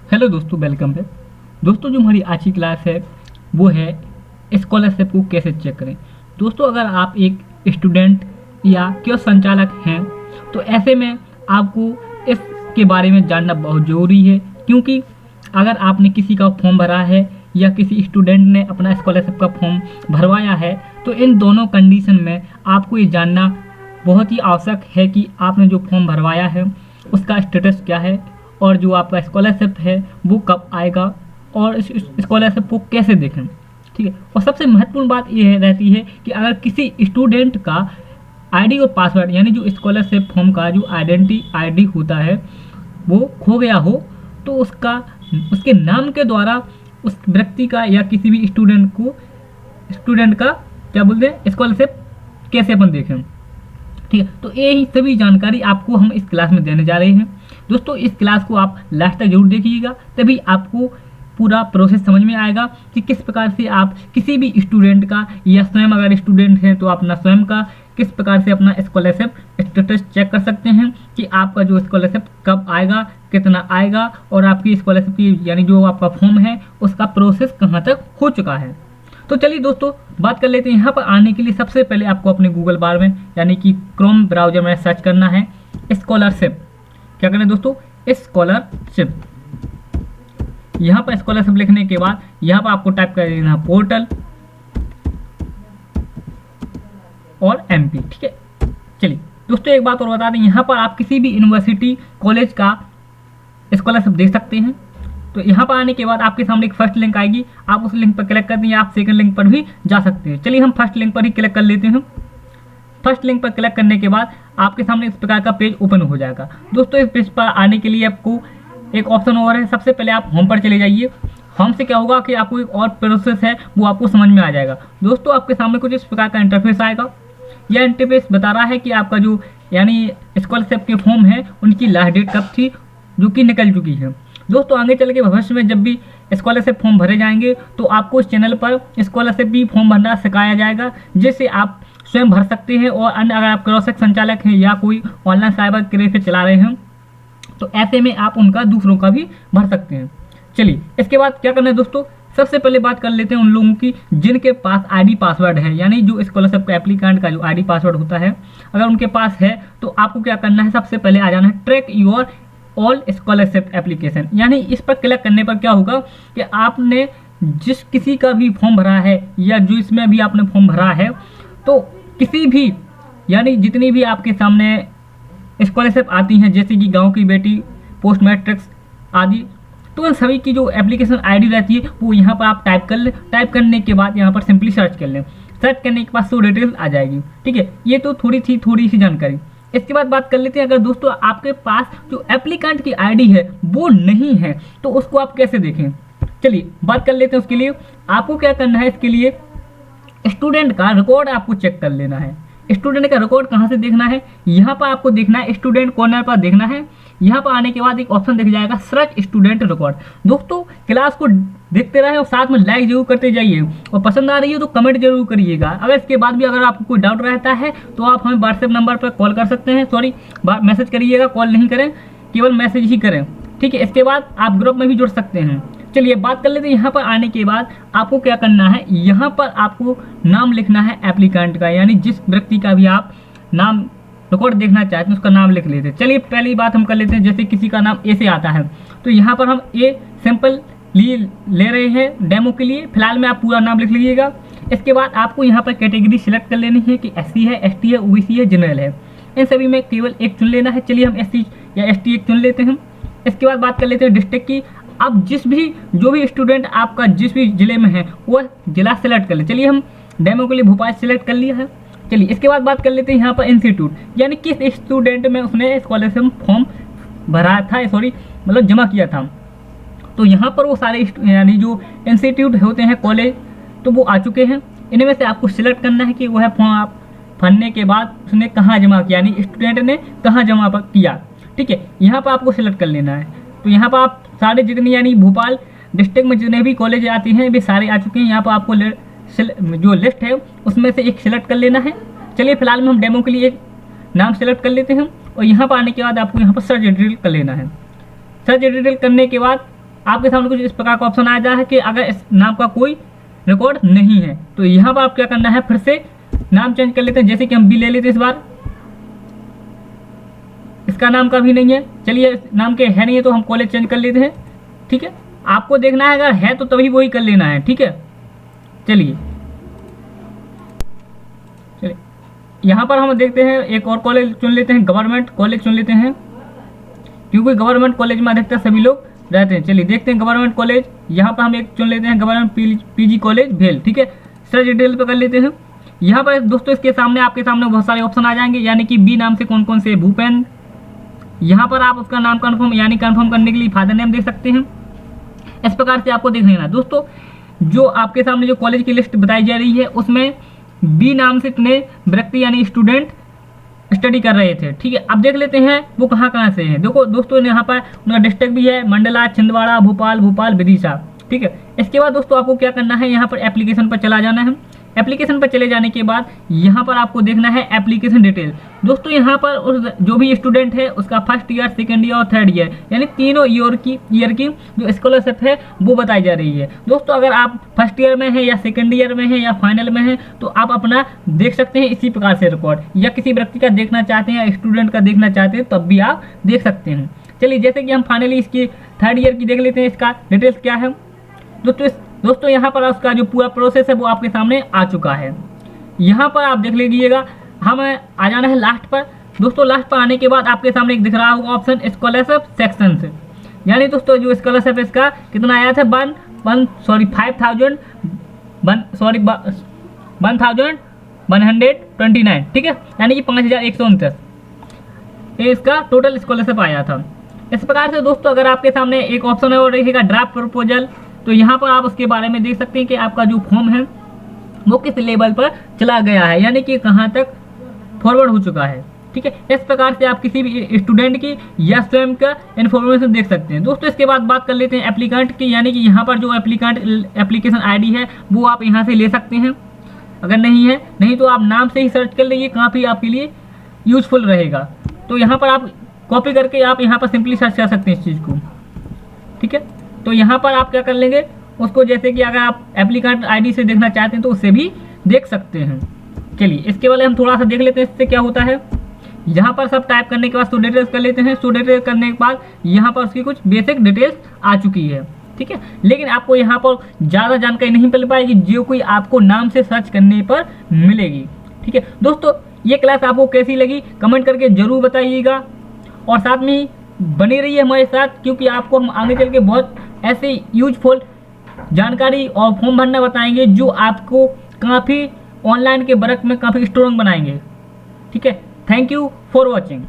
Hello दोस्तों, welcome back. दोस्तों, जो हमारी आज की क्लास है वो है स्कॉलरशिप को कैसे चेक करें। दोस्तों, अगर आप एक स्टूडेंट या क्यों संचालक हैं तो ऐसे में आपको इसके बारे में जानना बहुत ज़रूरी है, क्योंकि अगर आपने किसी का फॉर्म भरा है या किसी स्टूडेंट ने अपना स्कॉलरशिप का फॉर्म भरवाया है तो इन दोनों कंडीशन में आपको ये जानना बहुत ही आवश्यक है कि आपने जो फॉर्म भरवाया है उसका स्टेटस क्या है और जो आपका स्कॉलरशिप है वो कब आएगा और इस स्कॉलरशिप को कैसे देखें। ठीक है। और सबसे महत्वपूर्ण बात यह रहती है कि अगर किसी स्टूडेंट का आईडी और पासवर्ड यानी जो स्कॉलरशिप फॉर्म का जो आइडेंटिटी आईडी होता है वो खो गया हो तो उसके नाम के द्वारा उस व्यक्ति का या किसी भी स्टूडेंट का क्या बोलते हैं स्कॉलरशिप कैसे अपन देखें। ठीक है। तो यही सभी जानकारी आपको हम इस क्लास में देने जा रहे हैं। दोस्तों, इस क्लास को आप लास्ट तक जरूर देखिएगा, तभी आपको पूरा प्रोसेस समझ में आएगा कि किस प्रकार से आप किसी भी स्टूडेंट का या स्वयं अगर स्टूडेंट हैं तो अपना स्वयं का किस प्रकार से अपना स्कॉलरशिप स्टेटस चेक कर सकते हैं कि आपका जो स्कॉलरशिप कब आएगा, कितना आएगा और आपकी स्कॉलरशिप की यानी जो आपका फॉर्म है उसका प्रोसेस कहाँ तक हो चुका है। तो चलिए दोस्तों, बात कर लेते हैं। यहाँ पर आने के लिए सबसे पहले आपको अपने गूगल बार में यानी कि क्रोम ब्राउजर में सर्च करना है स्कॉलरशिप। क्या करें दोस्तों, स्कॉलरशिप। यहाँ पर स्कॉलरशिप लिखने के बाद यहाँ पर आपको टाइप कर देना पोर्टल और एमपी। ठीक है। चलिए दोस्तों, एक बात और बता दें, यहाँ पर आप किसी भी यूनिवर्सिटी कॉलेज का स्कॉलरशिप देख सकते हैं। तो यहाँ पर आने के बाद आपके सामने एक फर्स्ट लिंक आएगी, आप उस लिंक पर क्लिक कर दें या आप सेकंड लिंक पर भी जा सकते हैं। चलिए हम फर्स्ट लिंक पर ही क्लिक कर लेते हैं। फर्स्ट लिंक पर क्लिक करने के बाद आपके सामने इस प्रकार का पेज ओपन हो जाएगा। दोस्तों, इस पेज पर आने के लिए आपको एक ऑप्शन और है। सबसे पहले आप होम पर चले जाइए। होम से क्या होगा कि आपको एक और प्रोसेस है वो आपको समझ में आ जाएगा। दोस्तों, आपके सामने कुछ इस प्रकार का इंटरफेस आएगा। यह इंटरफेस बता रहा है कि आपका जो यानी स्कॉलरशिप के फॉर्म है उनकी लास्ट डेट कब थी, जो कि निकल चुकी है। दोस्तों, आगे चल के भविष्य में जब भी स्कॉलरशिप फॉर्म भरे जाएंगे तो आपको इस चैनल पर स्कॉलरशिप भी फॉर्म भरना सिखाया जाएगा, जिससे आप स्वयं भर सकते हैं। और अन्य अगर आप क्रॉस संचालक हैं या कोई ऑनलाइन साइबर कैफे चला रहे हैं तो ऐसे में आप उनका दूसरों का भी भर सकते हैं। चलिए, इसके बाद क्या करना है दोस्तों, सबसे पहले बात कर लेते हैं उन लोगों की जिनके पास आईडी पासवर्ड है, यानी जो स्कॉलरशिप का एप्लीकेंट का जो आईडी पासवर्ड होता है अगर उनके पास है तो आपको क्या करना है, सबसे पहले आ जाना है track your all scholarship application. यानी इस पर क्लिक करने पर क्या होगा कि आपने जिस किसी का भी फॉर्म भरा है या जो इसमें भी आपने फॉर्म भरा है तो किसी भी यानी जितनी भी आपके सामने स्कॉलरशिप आती हैं जैसे कि गांव की बेटी, पोस्ट मैट्रिक्स आदि, तो इन सभी की जो एप्लीकेशन आईडी रहती है वो यहाँ पर आप टाइप कर लें। टाइप करने के बाद यहाँ पर सिंपली सर्च कर लें। सर्च करने के बाद सो डिटेल्स आ जाएगी। ठीक है। ये तो थोड़ी सी जानकारी। इसके बाद बात कर लेते हैं, अगर दोस्तों आपके पास जो एप्लीकेंट की आईडी है वो नहीं है तो उसको आप कैसे देखें। चलिए बात कर लेते हैं। उसके लिए आपको क्या करना है, इसके लिए स्टूडेंट का रिकॉर्ड आपको चेक कर लेना है। स्टूडेंट का रिकॉर्ड कहाँ से देखना है, यहाँ पर आपको देखना है स्टूडेंट कॉर्नर पर देखना है। यहाँ पर आने के बाद एक ऑप्शन दिख जाएगा सर्च स्टूडेंट रिकॉर्ड। दोस्तों, क्लास को देखते रहे और साथ में लाइक जरूर करते जाइए और पसंद आ रही है तो कमेंट जरूर करिएगा। अगर इसके बाद भी अगर आपको कोई डाउट रहता है तो आप हमें व्हाट्सएप नंबर पर कॉल कर सकते हैं। सॉरी, मैसेज करिएगा, कॉल नहीं करें, केवल मैसेज ही करें। ठीक है। इसके बाद आप ग्रुप में भी जुड़ सकते हैं। चलिए बात कर लेते हैं। यहाँ पर आने के बाद आपको क्या करना है, यहाँ पर आपको नाम लिखना है एप्लीकेंट का, यानी जिस व्यक्ति का भी आप नाम रिकॉर्ड देखना चाहते हैं उसका नाम लिख लेते हैं। चलिए पहली बात हम कर लेते हैं, जैसे किसी का नाम ए से आता है तो यहाँ पर हम ए सिंपल ले रहे हैं डेमो के लिए। फिलहाल में आप पूरा नाम लिख लीजिएगा। इसके बाद आपको यहाँ पर कैटेगरी सिलेक्ट कर लेनी है कि SC है, ST है, OBC है, जनरल है। इन सभी में केवल एक चुन लेना है। चलिए हम SC या ST एक चुन लेते हैं। इसके बाद बात कर लेते हैं डिस्ट्रिक्ट की। अब जो भी स्टूडेंट आपका जिस भी जिले में है वह जिला सेलेक्ट कर ले। चलिए हम डेमो के लिए भोपाल सेलेक्ट कर लिया है। चलिए इसके बाद बात कर लेते हैं यहाँ पर इंस्टीट्यूट, यानी किस स्टूडेंट में उसने स्कॉलरशिप फॉर्म भरा था, मतलब जमा किया था। तो यहाँ पर वो सारे यानी जो इंस्टीट्यूट होते हैं कॉलेज तो वो आ चुके हैं। इनमें से आपको सिलेक्ट करना है कि वह फॉर्म आप भरने के बाद उसने कहाँ जमा किया, यानी स्टूडेंट ने कहाँ जमा किया। ठीक है। यहाँ पर आपको सिलेक्ट कर लेना है। तो यहाँ पर आप सारे जितनी यानी भोपाल डिस्ट्रिक्ट में जितने भी कॉलेज आती हैं वे सारे आ चुके हैं। यहाँ पर आपको जो लिस्ट है उसमें से एक सिलेक्ट कर लेना है। चलिए फिलहाल में हम डेमो के लिए एक नाम सेलेक्ट कर लेते हैं और यहाँ पर आने के बाद आपको यहाँ पर सर्च डिटेल कर लेना है। सर्च डिटेल करने के बाद आपके सामने कुछ इस प्रकार का ऑप्शन आ जाए है कि अगर इस नाम का कोई रिकॉर्ड नहीं है, तो यहाँ पर आप क्या करना है, फिर से नाम चेंज कर लेते हैं। जैसे कि हम बी ले लेते हैं, इस बार इसका नाम का भी नहीं है, चलिए नाम के है नहीं है तो हम कॉलेज चेंज कर लेते हैं। ठीक है, आपको देखना है, अगर है तो तभी वही कर लेना है। ठीक है, चलिए यहाँ पर हम देखते हैं एक और कॉलेज चुन लेते हैं, गवर्नमेंट कॉलेज चुन लेते हैं, क्योंकि गवर्नमेंट कॉलेज में अधिकतर सभी लोग रहते हैं। चलिए देखते हैं गवर्नमेंट कॉलेज, यहाँ पर हम एक चुन लेते हैं गवर्नमेंट पीजी कॉलेज भेल। ठीक है, सर्च डिटेल पे कर लेते हैं। यहाँ पर दोस्तों इसके सामने आपके सामने बहुत सारे ऑप्शन आ जाएंगे, यानी कि बी नाम से कौन कौन से, भूपेन। यहाँ पर आप उसका नाम कन्फर्म यानी कन्फर्म करने के लिए फादर नेम दे सकते हैं। इस प्रकार से आपको देख लेना दोस्तों, जो आपके सामने जो कॉलेज की लिस्ट बताई जा रही है उसमें बी नाम से इतने व्यक्ति यानी स्टूडेंट स्टडी कर रहे थे। ठीक है, अब देख लेते हैं वो कहाँ कहाँ से हैं। देखो दोस्तों, यहाँ पर उनका डिस्ट्रिक्ट भी है, मंडला, छिंदवाड़ा, भोपाल, विदिशा। ठीक है, इसके बाद दोस्तों आपको क्या करना है, यहाँ पर एप्लीकेशन पर चला जाना है। एप्लीकेशन पर चले जाने के बाद यहाँ पर आपको देखना है एप्लीकेशन डिटेल। दोस्तों यहाँ पर उस जो भी स्टूडेंट है उसका फर्स्ट ईयर, सेकंड ईयर और थर्ड ईयर यानी तीनों ईयर की जो स्कॉलरशिप है वो बताई जा रही है। दोस्तों अगर आप फर्स्ट ईयर में है या सेकंड ईयर में है या फाइनल में है तो आप अपना देख सकते हैं इसी प्रकार से रिकॉर्ड, या किसी व्यक्ति का देखना चाहते हैं या स्टूडेंट का देखना चाहते हैं तब भी आप देख सकते हैं। चलिए जैसे कि हम फाइनली इसकी थर्ड ईयर की देख लेते हैं, इसका डिटेल्स क्या है। दोस्तों यहाँ पर उसका जो पूरा प्रोसेस है वो आपके सामने आ चुका है। यहाँ पर आप देख लीजिएगा, हमें आ जाना है लास्ट पर। दोस्तों लास्ट पर आने के बाद आपके सामने एक दिख रहा होगा ऑप्शन स्कॉलरशिप सेक्शन से, यानी दोस्तों जो स्कॉलरशिप इसका कितना आया था 1129। ठीक है, यानी कि 5129 ये इसका टोटल स्कॉलरशिप आया था। इस प्रकार से दोस्तों अगर आपके सामने एक ऑप्शन है और रहेगा ड्राफ्ट प्रपोजल, तो यहाँ पर आप उसके बारे में देख सकते हैं कि आपका जो फॉर्म है वो किस लेवल पर चला गया है, यानी कि कहाँ तक फॉरवर्ड हो चुका है। ठीक है, इस प्रकार से आप किसी भी स्टूडेंट की या स्वयं का इन्फॉर्मेशन देख सकते हैं। दोस्तों इसके बाद बात कर लेते हैं एप्लीकेंट की, यानी कि यहाँ पर जो एप्लीकेशन आईडी है वो आप यहाँ से ले सकते हैं। अगर नहीं तो आप नाम से ही सर्च कर लीजिए, काफ़ी आपके लिए यूजफुल रहेगा। तो यहाँ पर आप कॉपी करके आप यहाँ पर सिंपली सर्च कर सकते हैं इस चीज़ को। ठीक है, तो यहाँ पर आप क्या कर लेंगे उसको, जैसे कि अगर आप एप्लीकेंट आईडी से देखना चाहते हैं तो उससे भी देख सकते हैं। चलिए इसके वाले हम थोड़ा सा देख लेते हैं इससे क्या होता है। यहाँ पर सब टाइप करने के बाद सो डिटेल्स कर लेते हैं। सो डिटेल्स करने के बाद यहाँ पर उसकी कुछ बेसिक डिटेल्स आ चुकी है। ठीक है, लेकिन आपको यहाँ पर ज़्यादा जानकारी नहीं मिल पाएगी जो कोई आपको नाम से सर्च करने पर मिलेगी। ठीक है दोस्तों, ये क्लास आपको कैसी लगी कमेंट करके ज़रूर बताइएगा, और साथ में बने रहिए हमारे साथ, क्योंकि आपको हम आगे चल के बहुत ऐसे यूजफुल जानकारी और फॉर्म भरना बताएंगे जो आपको काफ़ी ऑनलाइन के वर्क में काफ़ी स्ट्रॉन्ग बनाएंगे। ठीक है, थैंक यू फॉर वॉचिंग।